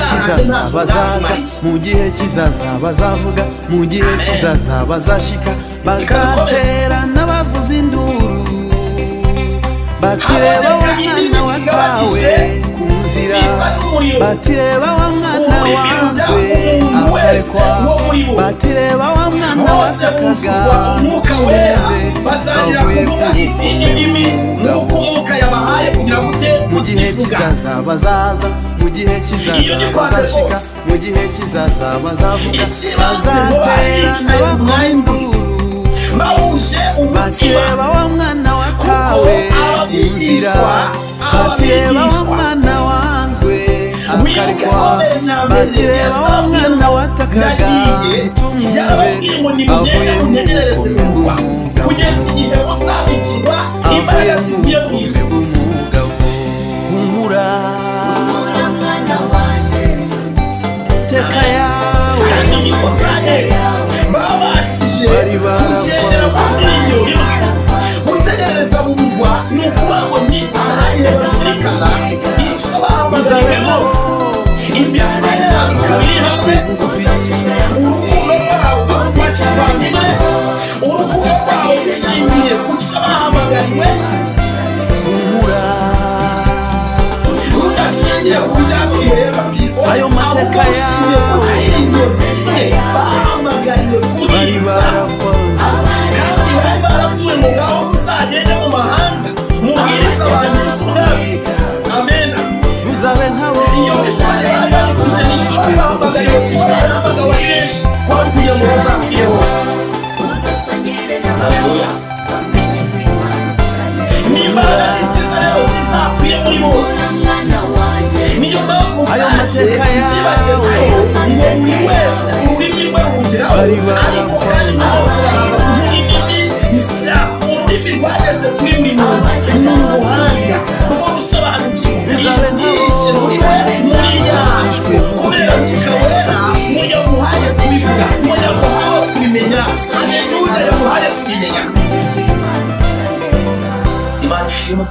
kizaza bazaza, mu gihe kizaza bazavuga, mu gihe kizaza bazashika, bazaterana bavuza induru batireba wa mwana watawe ku nzira, batireba wa mwana wanzwe akarekwa, batireba wa mwana watakaga urenze bavuye mu gihe kizaza bazaza, mu gihe kizaza bazashika, mu gihe kizaza bazavuga, bazaterana bavuza induru batireba wa mwana watawe inzira, batireba wa mwana wanzwe akarekwa, batireba wa mwana watakaga itumwe avuye mu bw'umugabo, kugeza igihe uzabikirwa imbaraga zivuye mu ijuru. Humura teka yawe kandi niko byagenze, babashije kugendera mu nzira imwe, gutegerereza mu murwa ni ukuvuga ngo nicaranye bazirikana icyo bahamagariwe bose, imitima yabo ikaba iri hamwe, urukundo rwabo rwa kivandimwe, urukundo rwabo rushingiye ku cyo bahamagariwe, rudashingiye ku byabwiwe babwirwa, ayo mateka yawe bahamagariwe kubwiriza, kandi bari barabwiwe ngo ngaho muzagende mu mahanga mubwiriza abantu ubwami. Amena. muzabe nkabo. Iyo mishani bari barifite n'icyo bari bahamagariwe kuba barahamagawe ari benshi kwari kugira ngo bazabwire hose. Haleluya. N'imbaraga nziza rero zizakwire muri bose. Niyo mpamvu zaje zibagezeho ngo buri wese ururimi rwe rumugeraho, ariko kandi bose bahabwa ururimi ishya, ururimi rwageze kuri buri muntu ni ubuhanga bwo gusobanukirwa ibyishe muri we muri yacu, kubera umwuka wera ngo yamuhaye kubivuga, ngo yamuhaye kubimenya. Haleluya, yamuhaye kubimenya. Imana ishimwe.